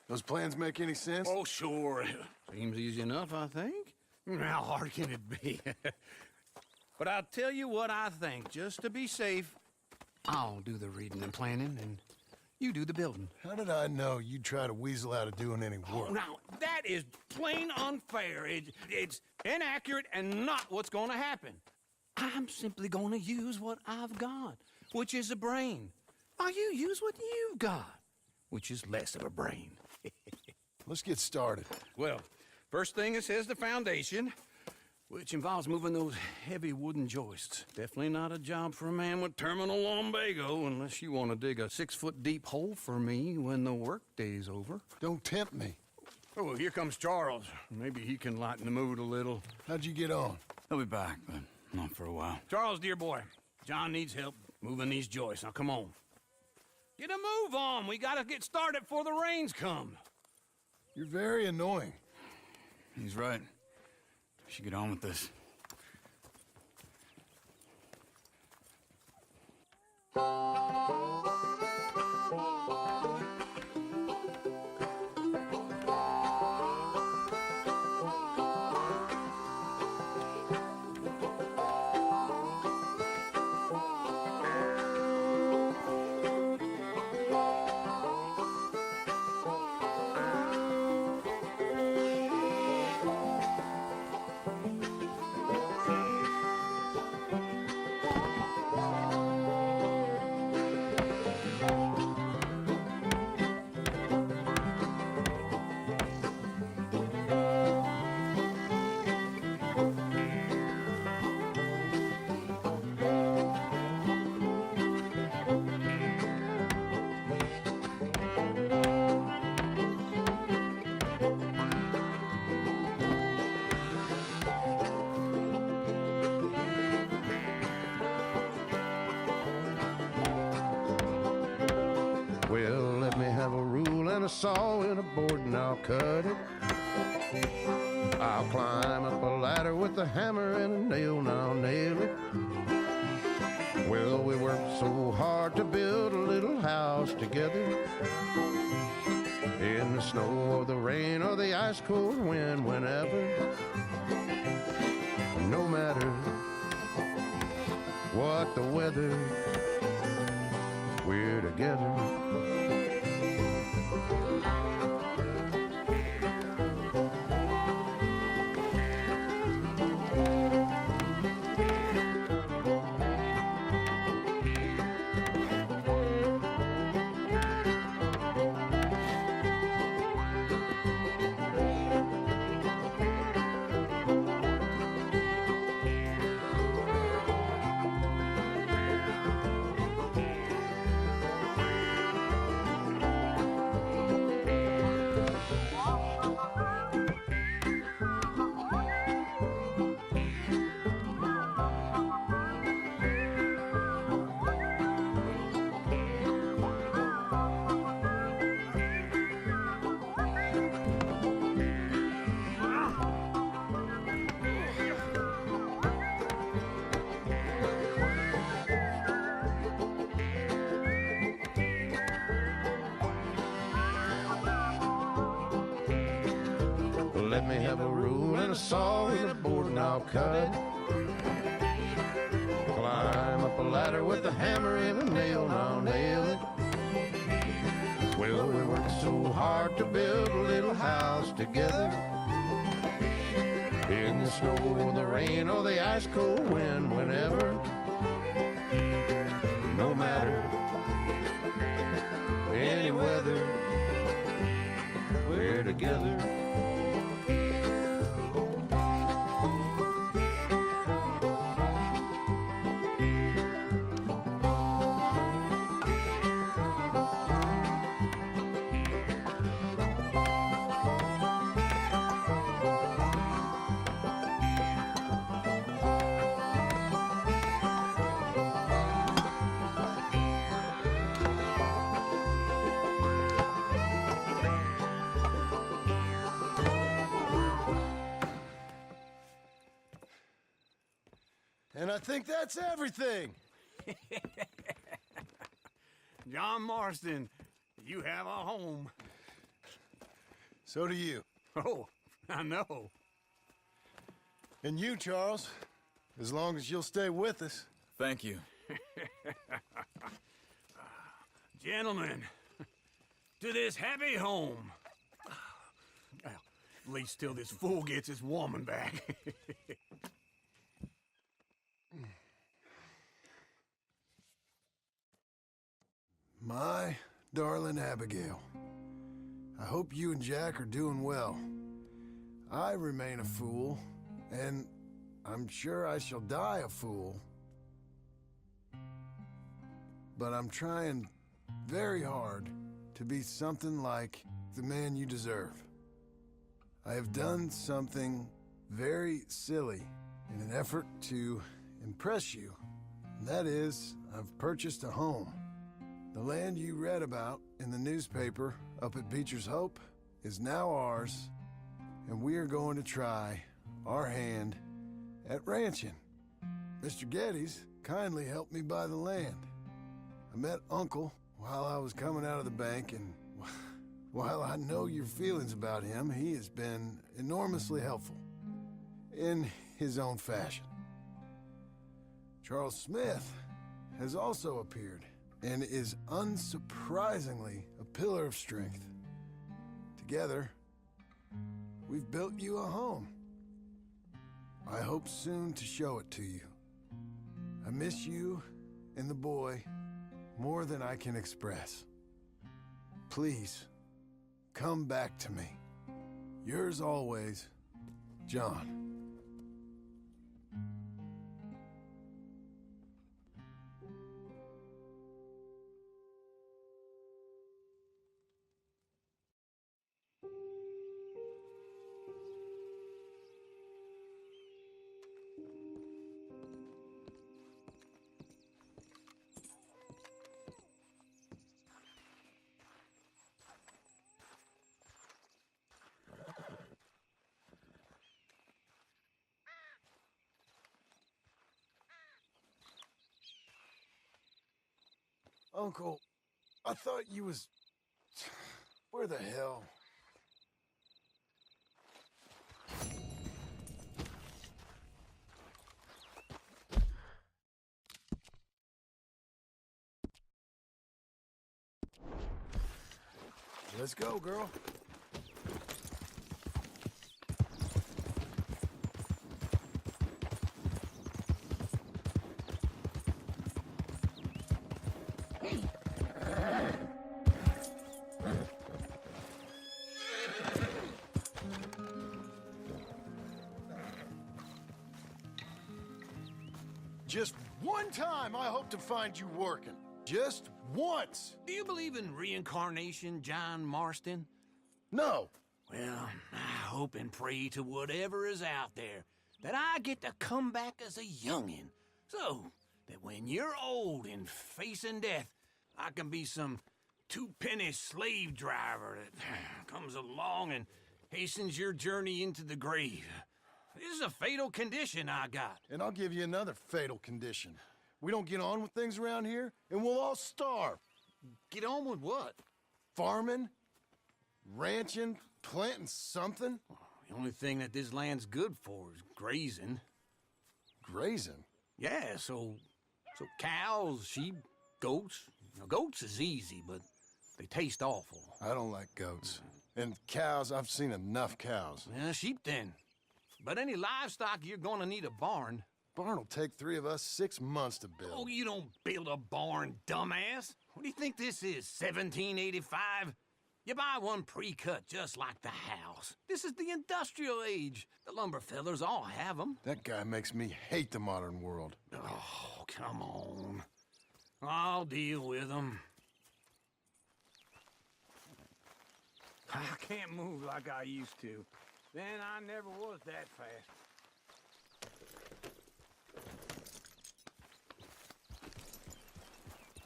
Those plans make any sense? Oh, sure. Seems easy enough, I think. How hard can it be? But I'll tell you what I think. Just to be safe, I'll do the reading and planning, and you do the building. How did I know you'd try to weasel out of doing any work? Now, that is plain unfair. It's inaccurate and not what's going to happen. I'm simply going to use what I've got, which is a brain. While you use what you've got, which is less of a brain. Let's get started. Well, first thing it says the foundation, which involves moving those heavy wooden joists. Definitely not a job for a man with terminal lumbago, unless you want to dig a 6-foot deep hole for me when the workday's over. Don't tempt me. Oh, here comes Charles. Maybe he can lighten the mood a little. How'd you get on? He'll be back, but not for a while. Charles, dear boy, John needs help moving these joists. Now, come on. Get a move on. We gotta get started before the rains come. You're very annoying. He's right. We should get on with this. Well, let me have a rule and a saw and a board and I'll cut it. I'll climb up a ladder with a hammer and a nail and I'll nail it. Well, we worked so hard to build a little house together. In the snow or the rain or the ice cold wind, whenever. No matter what the weather, we're together. Let me have a rule and a saw and a board and I'll cut it. Climb up a ladder with a hammer and a nail and I'll nail it. Well, we worked so hard to build a little house together. In the snow or the rain or the ice cold wind, whenever. No matter any weather, we're together. And I think that's everything. John Marston, you have a home. So do you. Oh, I know. And you, Charles. As long as you'll stay with us. Thank you. Gentlemen, to this happy home. Well, at least till this fool gets his woman back. My darling Abigail, I hope you and Jack are doing well. I remain a fool, and I'm sure I shall die a fool. But I'm trying very hard to be something like the man you deserve. I have done something very silly in an effort to impress you, and that is, I've purchased a home. The land you read about in the newspaper up at Beecher's Hope is now ours, and we are going to try our hand at ranching. Mr. Geddes kindly helped me buy the land. I met Uncle while I was coming out of the bank, and while I know your feelings about him, he has been enormously helpful in his own fashion. Charles Smith has also appeared and is unsurprisingly a pillar of strength. Together, we've built you a home. I hope soon to show it to you. I miss you and the boy more than I can express. Please, come back to me. Yours always, John. Uncle, I thought you was... Where the hell? Let's go, girl. Just one time I hope to find you working. Just once. Do you believe in reincarnation, John Marston? No. Well, I hope and pray to whatever is out there that I get to come back as a youngin', so that when you're old and facing death, I can be some two-penny slave driver that comes along and hastens your journey into the grave. This is a fatal condition I got. And I'll give you another fatal condition. We don't get on with things around here, and we'll all starve. Get on with what? Farming, ranching, planting something. The only thing that this land's good for is grazing. Grazing? Yeah, so cows, sheep, goats. Now, goats is easy, but they taste awful. I don't like goats. And cows, I've seen enough cows. Yeah, sheep then. But any livestock, you're gonna need a barn. Barn will take 3 of us 6 months to build. Oh, you don't build a barn, dumbass. What do you think this is, 1785? You buy one pre-cut just like the house. This is the industrial age. The lumber fellers all have them. That guy makes me hate the modern world. Oh, come on. I'll deal with them. I can't move like I used to. Then I never was that fast.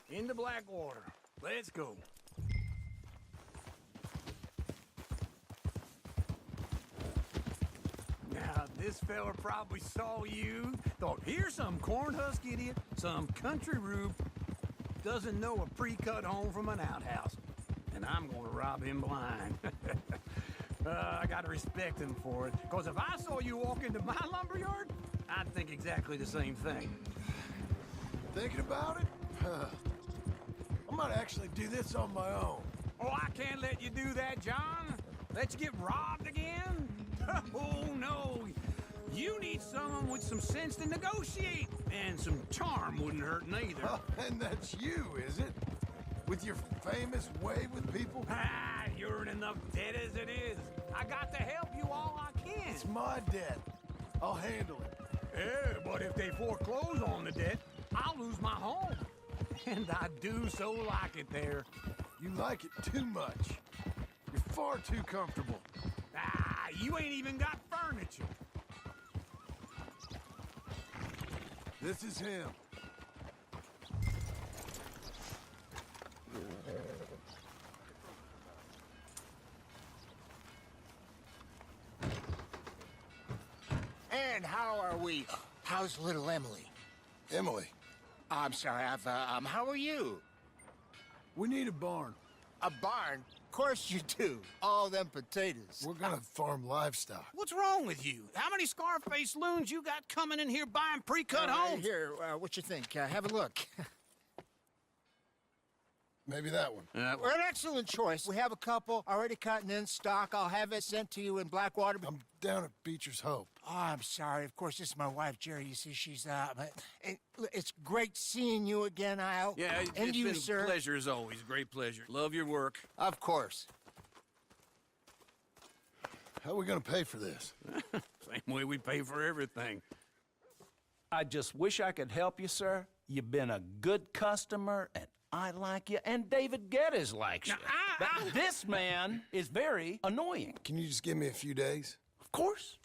Into Blackwater. Let's go. Now, this fella probably saw you, thought, here's some cornhusk idiot, some country rube, doesn't know a pre-cut home from an outhouse. And I'm gonna rob him blind. I gotta respect him for it. Because if I saw you walk into my lumberyard, I'd think exactly the same thing. Thinking about it? I might actually do this on my own. Oh, I can't let you do that, John. Let you get robbed again? Oh, no. You need someone with some sense to negotiate. And some charm wouldn't hurt neither. Oh, and that's you, is it? With your famous way with people? Ah, you're in enough debt as it is. I got to help you all I can. It's my debt. I'll handle it. Yeah, but if they foreclose on the debt, I'll lose my home. And I do so like it there. You like it too much. You're far too comfortable. Ah, you ain't even got furniture. This is him. And how are we? How's little Emily? Emily, I'm sorry, how are you? we need a barn. A barn? Of course you do. All them potatoes. We're gonna farm livestock. What's wrong with you? How many Scarface loons you got coming in here buying pre-cut homes? Here, what you think? Have a look. Maybe that one. We're an excellent choice. We have a couple already cut and in stock. I'll have it sent to you in Blackwater. I'm down at Beecher's Hope. Oh, I'm sorry. Of course, this is my wife, Jerry. You see, she's it's great seeing you again, Al. Yeah, and it's you, been sir. a pleasure as always. Great pleasure. Love your work. Of course. How are we gonna pay for this? Same way we pay for everything. I just wish I could help you, sir. You've been a good customer, and I like you, and David Geddes likes you. But this man is very annoying. Can you just give me a few days? Of course.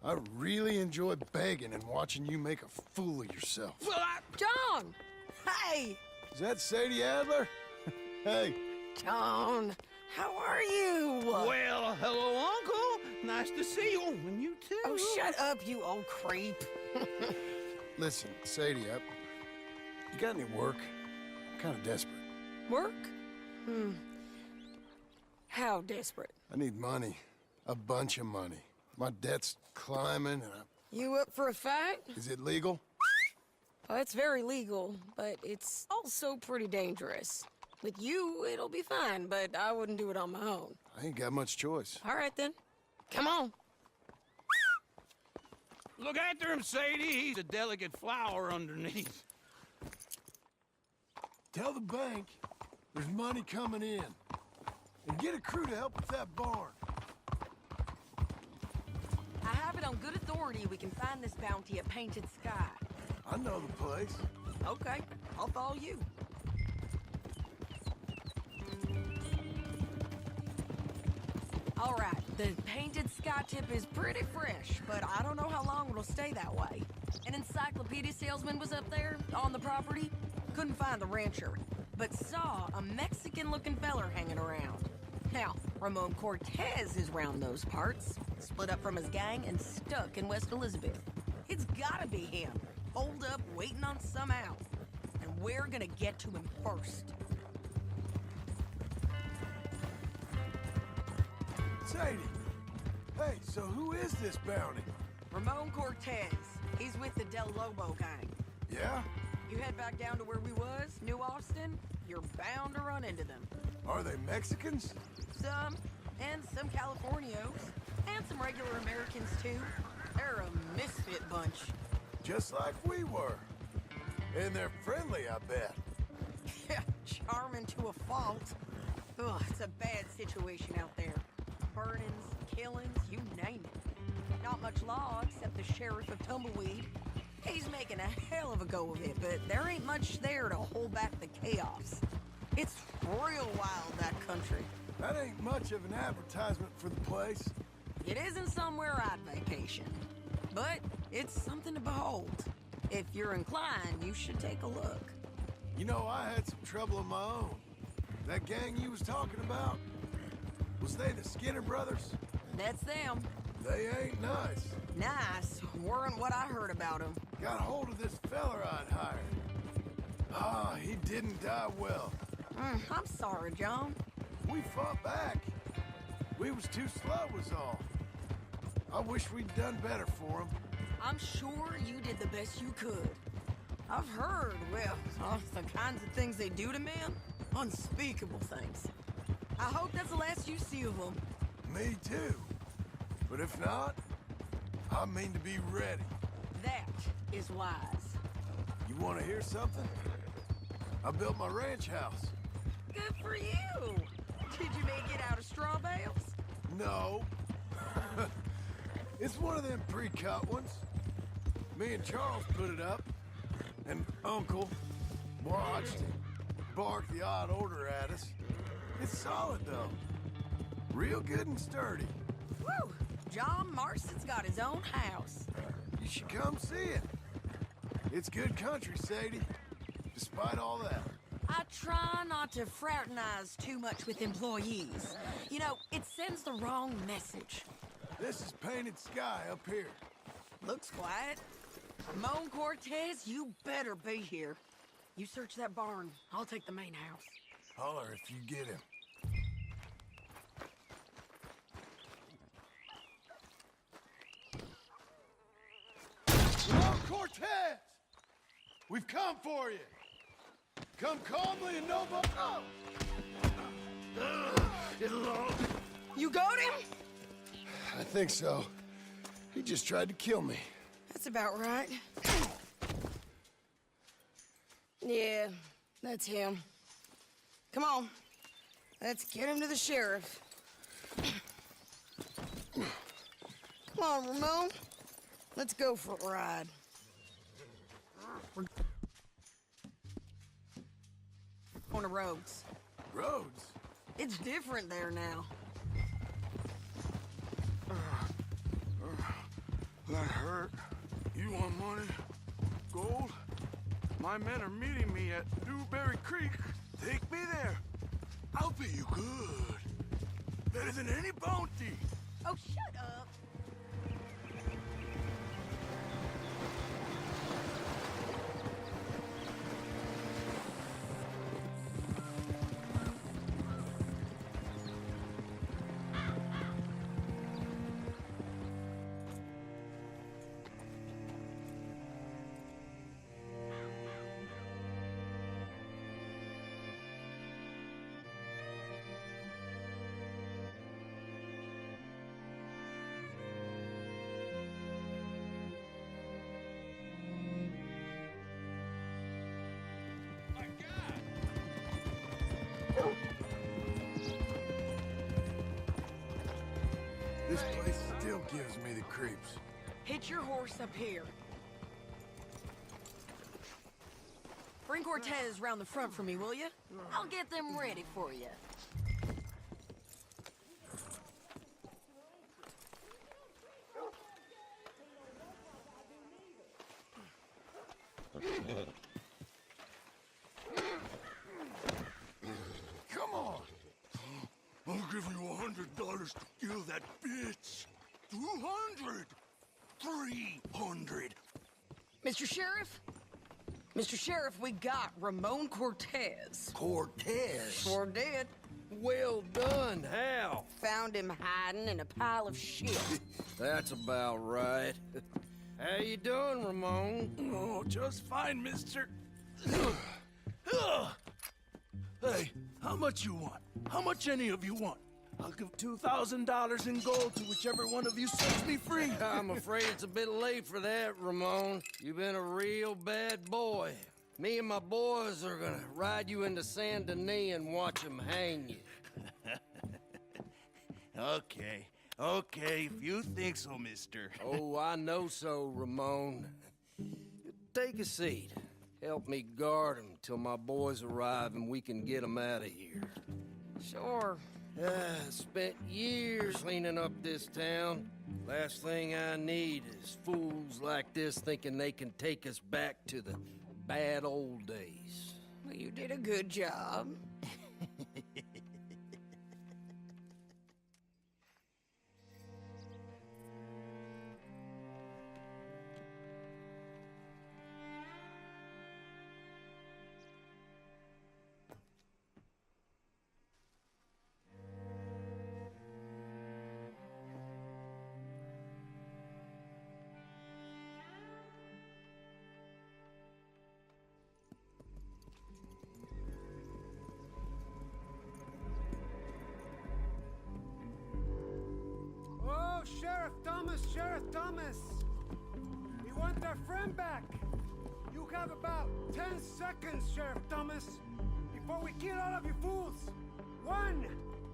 I really enjoy begging and watching you make a fool of yourself. Well, John! Hey! Is that Sadie Adler? Hey. John, how are you? well, hello, Uncle. Nice to see you. And you too. Oh, shut up, you old creep. Listen, Sadie, you got any work? I'm kind of desperate. Work? How desperate? I need money. A bunch of money. My debt's climbing, and You up for a fight? is it legal? Oh, it's very legal, but it's also pretty dangerous. With you, it'll be fine, but I wouldn't do it on my own. I ain't got much choice. All right, then. Come on. Look after him, Sadie. He's a delicate flower underneath. Tell the bank there's money coming in. And get a crew to help with that barn. I have it on good authority we can find this bounty at Painted Sky. I know the place. Okay, I'll follow you. All right, the Painted Sky tip is pretty fresh, but I don't know how long it'll stay that way. An encyclopedia salesman was up there on the property. Couldn't find the rancher, but saw a Mexican-looking feller hanging around. Now, Ramon Cortez is round those parts, split up from his gang and stuck in West Elizabeth. It's gotta be him, holed up waiting on some out. And we're gonna get to him first. Sadie. Hey, so who is this bounty? Ramon Cortez. He's with the Del Lobo gang. Yeah? You head back down to where we was, New Austin, you're bound to run into them. Are they Mexicans? Some, and some Californios, and some regular Americans too. They're a misfit bunch. Just like we were. And they're friendly, I bet. Yeah, charming to a fault. Ugh, it's a bad situation out there. Burnings, killings, you name it. Not much law except the sheriff of Tumbleweed. He's making a hell of a go of it, but there ain't much there to hold back the chaos. It's real wild, that country. That ain't much of an advertisement for the place. It isn't somewhere I'd vacation, but it's something to behold. If you're inclined, you should take a look. You know, I had some trouble of my own. That gang you was talking about, was they the Skinner brothers? That's them. They ain't nice. Nice. Weren't what I heard about them. Got hold of this feller I'd hired. Ah, he didn't die well. I'm sorry, John. We fought back. We was too slow was all. I wish we'd done better for him. I'm sure you did the best you could. I've heard, well, the kinds of things they do to men. Unspeakable things. I hope that's the last you see of them. Me too. But if not, I mean to be ready. That is wise. You want to hear something? I built my ranch house. Good for you. Did you make it out of straw bales? No. It's one of them pre-cut ones. Me and Charles put it up, and Uncle watched it, barked the odd order at us. It's solid, though. Real good and sturdy. Woo! John Marston's got his own house. You should come see it. It's good country, Sadie, despite all that. I try not to fraternize too much with employees. You know, it sends the wrong message. This is painted sky up here. Looks quiet. Ramon Cortez, you better be here. You search that barn. I'll take the main house. Holler if you get him. Ramon Cortez! We've come for you. Come calmly and no It'll all... You got him? I think so. He just tried to kill me. That's about right. Yeah, that's him. Come on. Let's get him to the sheriff. Come on, Ramon. Let's go for a ride. On the roads. Roads? It's different there now. That hurt. You want money? Gold? My men are meeting me at Newberry Creek. Take me there. I'll pay you good. Better than any bounty. Oh, shut up. This place still gives me the creeps. Hitch your horse up here. Bring Cortez round the front for me, will you? I'll get them ready for you. Come on! I'll give you $100 to kill that bitch. 200. 300. Mr. Sheriff? Mr. Sheriff, we got Ramon Cortez. Cortez? Sure did. Well done, Hal. Found him hiding in a pile of shit. That's about right. How you doing, Ramon? Oh, just fine, mister. Hey, how much you want? How much any of you want? I'll give $2,000 in gold to whichever one of you sets me free. I'm afraid it's a bit late for that, Ramon. You've been a real bad boy. Me and my boys are gonna ride you into Saint Denis and watch them hang you. Okay, if you think so, mister. Oh, I know so, Ramon. Take a seat. Help me guard them till my boys arrive and we can get them out of here. Sure. Spent years cleaning up this town. Last thing I need is fools like this thinking they can take us back to the bad old days. Well, you did a good job. want their friend back. You have about 10 seconds, Sheriff Thomas, before we kill all of you fools. 1.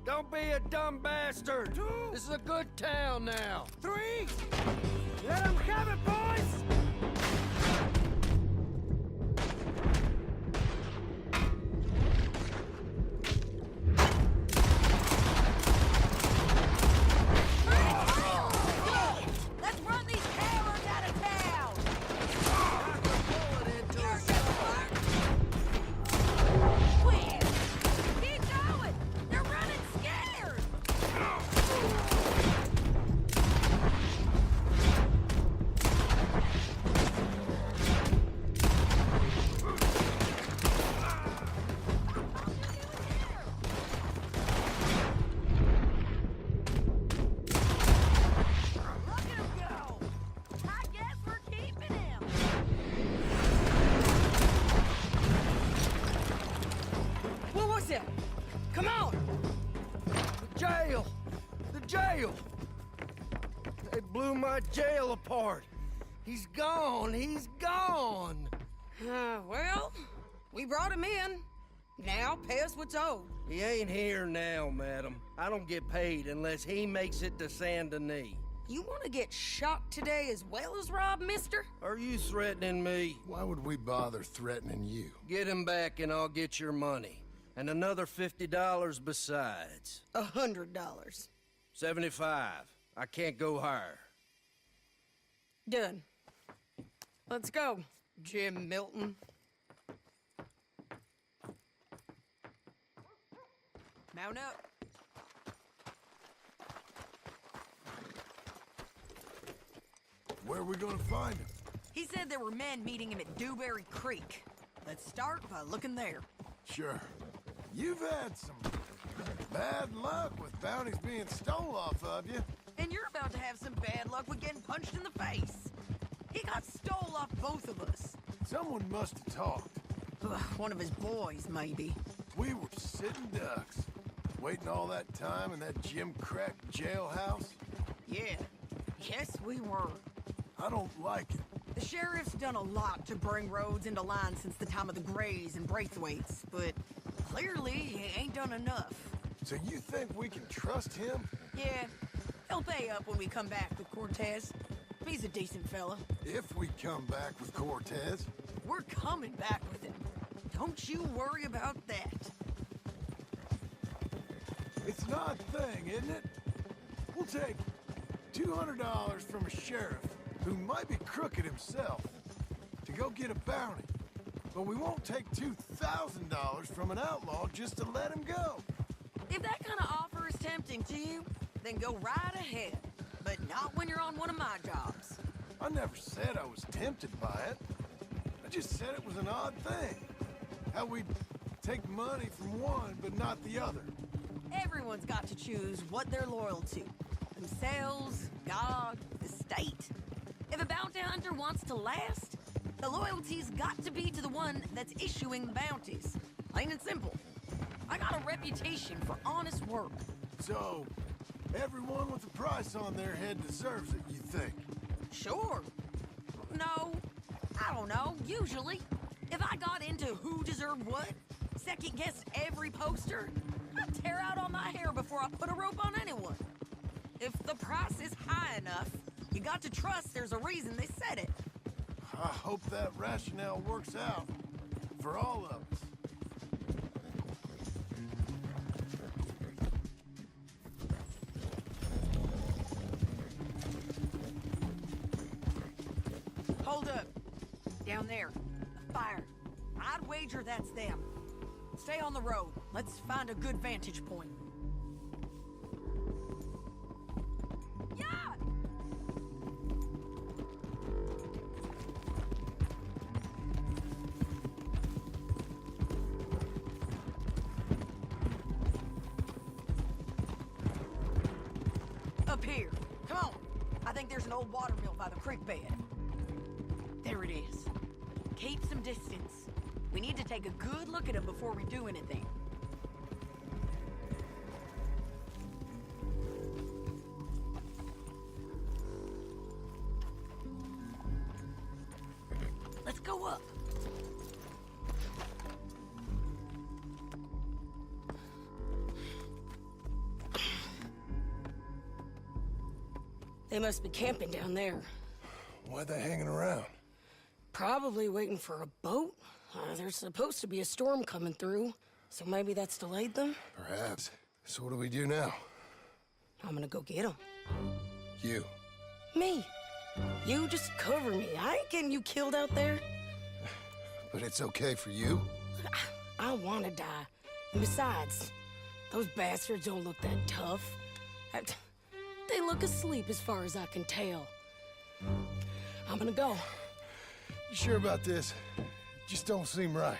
Don't be a dumb bastard. 2. This is a good town now. 3. Let them have it, boys! Let's run these cowards out of town! Quick! Keep going! They're running scared! Look at him go! I guess we're keeping him! What was that? Come on! The jail! The jail! They blew my jail apart. He's gone. He's gone. Well, we brought him in. Now pay us what's owed. He ain't here now, madam. I don't get paid unless he makes it to Saint Denis. You want to get shot today as well as rob, mister? Are you threatening me? Why would we bother threatening you? Get him back and I'll get your money. And another $50 besides. $100. 75. I can't go higher. Done. Let's go, Jim Milton. Mount up. Where are we gonna find him? He said there were men meeting him at Dewberry Creek. Let's start by looking there. Sure. You've had some bad luck with bounties being stole off of you. And you're about to have some bad luck with getting punched in the face. He got stole off both of us. Someone must have talked. Ugh, one of his boys, maybe. We were sitting ducks, waiting all that time in that Jim Crack jailhouse. Yeah. Yes, we were. I don't like it. The sheriff's done a lot to bring roads into line since the time of the Grays and Braithwaites, but clearly he ain't done enough. So you think we can trust him? Yeah, he'll pay up when we come back with Cortez. He's a decent fella. If we come back with Cortez. We're coming back with him. Don't you worry about that. It's an odd thing, isn't it? We'll take $200 from a sheriff who might be crooked himself to go get a bounty. But we won't take $2,000 from an outlaw just to let him go. If that kind of offer is tempting to you, then go right ahead. But not when you're on one of my jobs. I never said I was tempted by it. I just said it was an odd thing. How we'd take money from one but not the other. Everyone's got to choose what they're loyal to. Themselves, God, the state. If a bounty hunter wants to last, the loyalty's got to be to the one that's issuing the bounties. Plain and simple. I got a reputation for honest work. So, everyone with a price on their head deserves it, you think? Sure. No, I don't know, usually. If I got into who deserved what, second-guessed every poster, I'd tear out all my hair before I put a rope on anyone. If the price is high enough, you got to trust there's a reason they said it. I hope that rationale works out for all of us. Hold up. Down there. A fire. I'd wager that's them. Stay on the road. Let's find a good vantage point. Yeah! Up here. Come on. I think there's an old water mill by the creek bed. There it is. Keep some distance. We need to take a good look at him before we do anything. They must be camping down there. Why are they hanging around? Probably waiting for a boat. There's supposed to be a storm coming through, so maybe that's delayed them? Perhaps. So what do we do now? I'm gonna go get them. You. Me. You just cover me. I ain't getting you killed out there. But it's okay for you? I don't wanna die. And besides, those bastards don't look that tough. They look asleep as far as I can tell. I'm gonna go. You sure about this? Just don't seem right.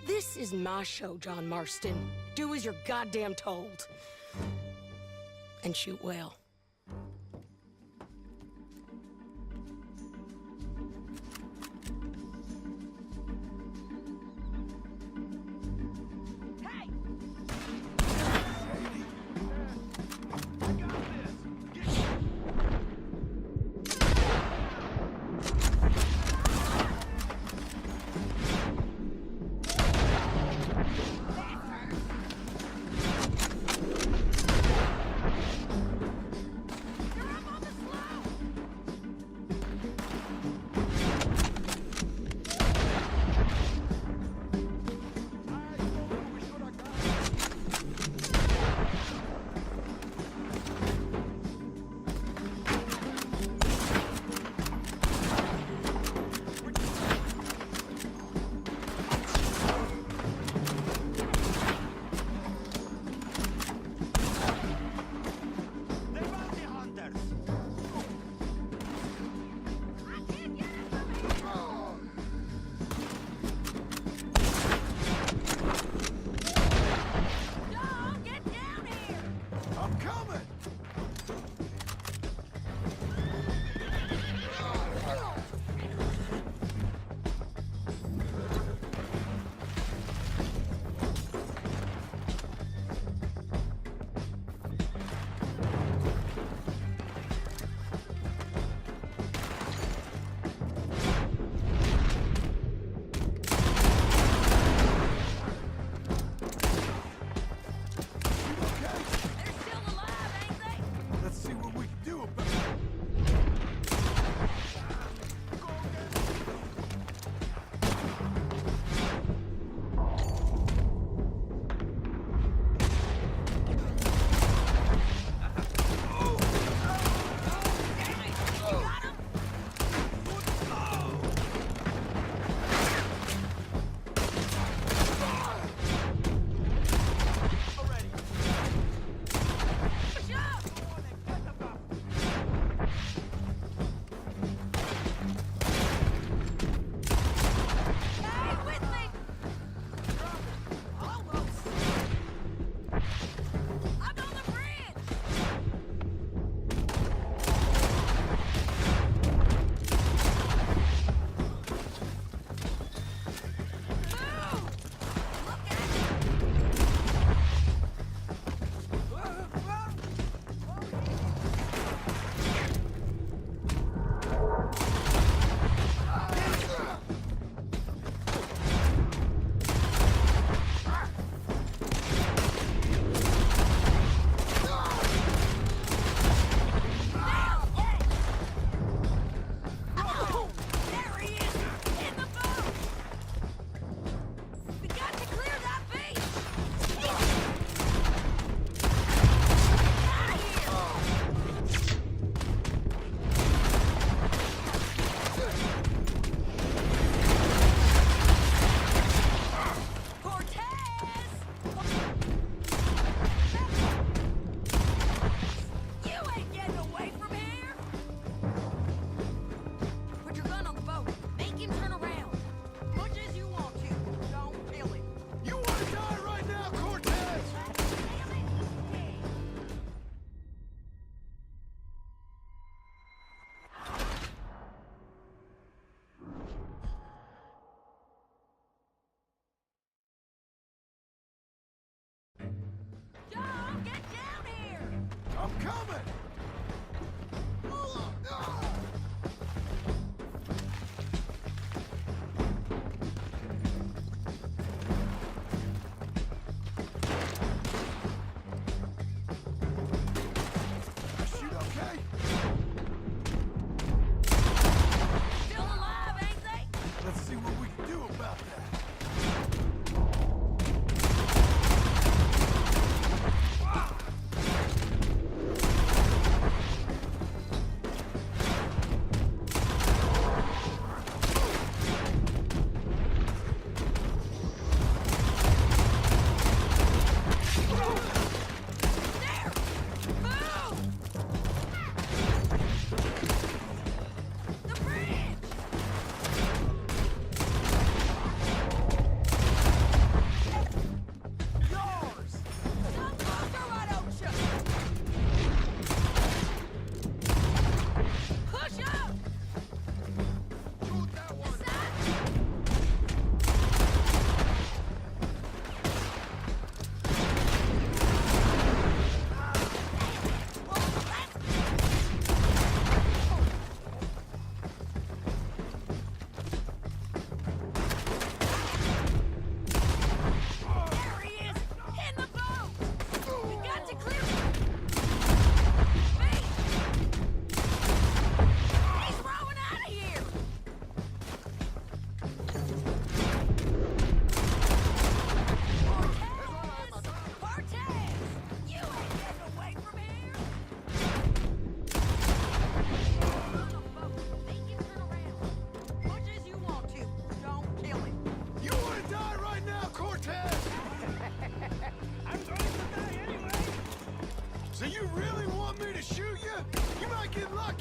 This is my show, John Marston. Do as you're goddamn told. And shoot well.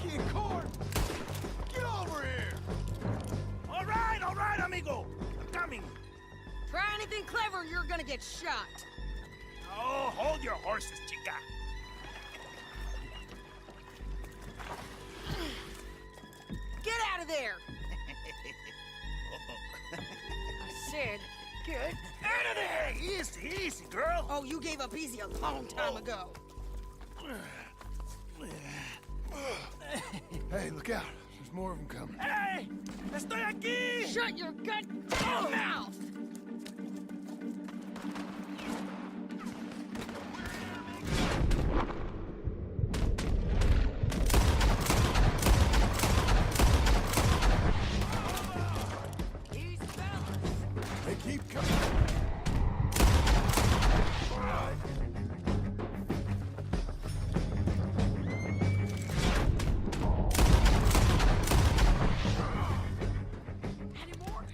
fucking corn! Get over here! All right, amigo. I'm coming. Try anything clever, you're gonna get shot. Oh, hold your horses, chica. Get out of there! I said, get Out of there! Easy, easy, girl. Oh, you gave up easy a long time ago. Hey, look out. There's more of them coming. Hey! Estoy aquí! Shut your goddamn mouth! These fellas. They keep coming. Any more?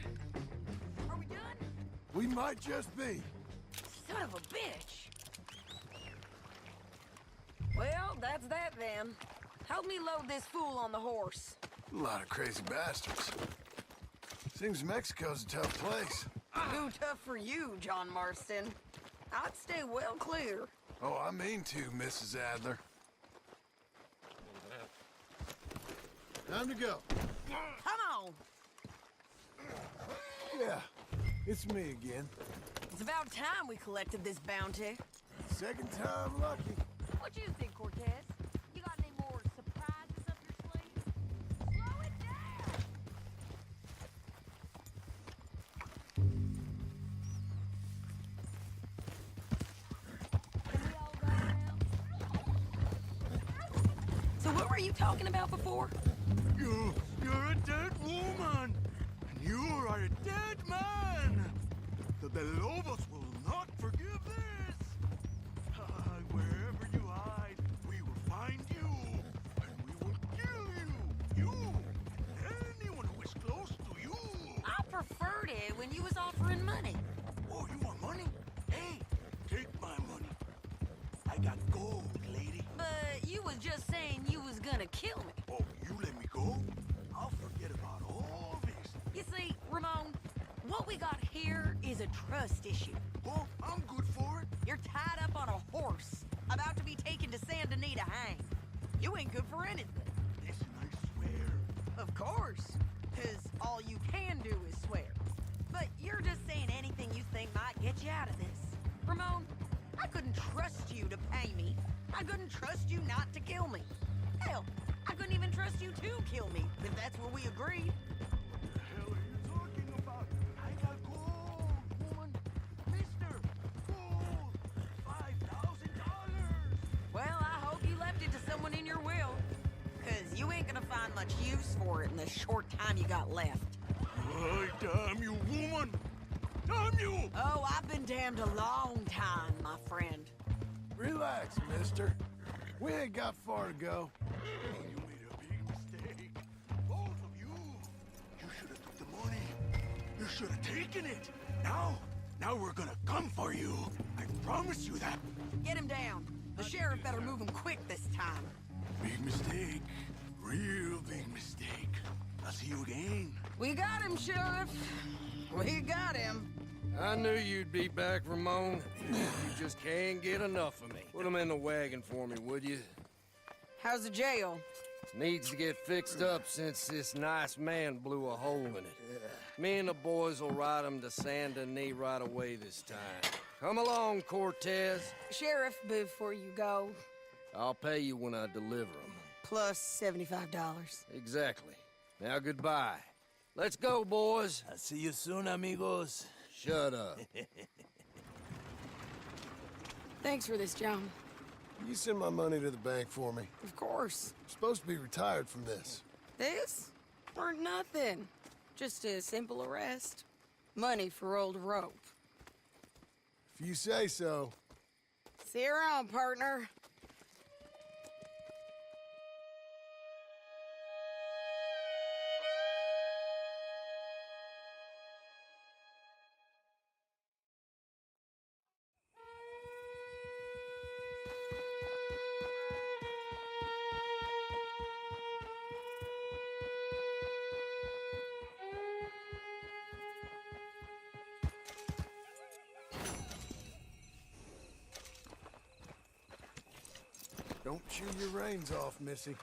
Are we done? We might just be. Son of a bitch. Well, that's that then. Help me load this fool on the horse. A lot of crazy bastards. Seems Mexico's a tough place. Too tough for you, John Marston. I'd stay well clear. Oh, I mean to, Mrs. Adler. Time to go. Come on. Yeah, it's me again. It's about time we collected this bounty. Second time lucky. What you think, Cortez? You got any more surprises up your sleeve? Slow it down! Can we all go now? So what were you talking about before? You're a dead woman! And you are a dead man! The Lobos will not forgive this! Wherever you hide, we will find you! And we will kill you! You! And anyone who is close to you! I preferred it when you was offering money. Oh, you want money? Hey, take my money. I got gold, lady. But you was just saying you was gonna kill me. Oh, you let me go? I'll forget about all this. You see, Ramon, what we got here is a trust issue. Oh, I'm good for it. You're tied up on a horse, about to be taken to Saint Denis to hang. You ain't good for anything. Listen, I swear. Of course, because all you can do is swear. But you're just saying anything you think might get you out of this. Ramon, I couldn't trust you to pay me. I couldn't trust you not to kill me. Hell, I couldn't even trust you to kill me, if that's what we agreed. What the hell are you talking about? I got gold, woman. Mister, gold. $5,000. Well, I hope you left it to someone in your will. Because you ain't gonna find much use for it in the short time you got left. Ay, damn you, woman. Damn you! Oh, I've been damned a long time, my friend. Relax, mister. We ain't got far to go. You made a big mistake. Both of you. You should have took the money. You should have taken it. Now we're gonna come for you. I promise you that. Get him down. The sheriff better move him quick this time. Big mistake. Real big mistake. I'll see you again. We got him, Sheriff. We got him. I knew you'd be back, Ramon. You just can't get enough of me. Put him in the wagon for me, would you? How's the jail? Needs to get fixed up since this nice man blew a hole in it. Me and the boys will ride him to Saint Denis right away this time. Come along, Cortez. Sheriff, before you go, I'll pay you when I deliver him. plus $75. Exactly. Now goodbye. Let's go, boys. I'll see you soon, amigos. Shut up. Thanks for this, John. You send my money to the bank for me. Of course. I'm supposed to be retired from this. This? Weren't nothing. Just a simple arrest. Money for old rope. If you say so. See you around, partner. Don't chew your reins off, Missy.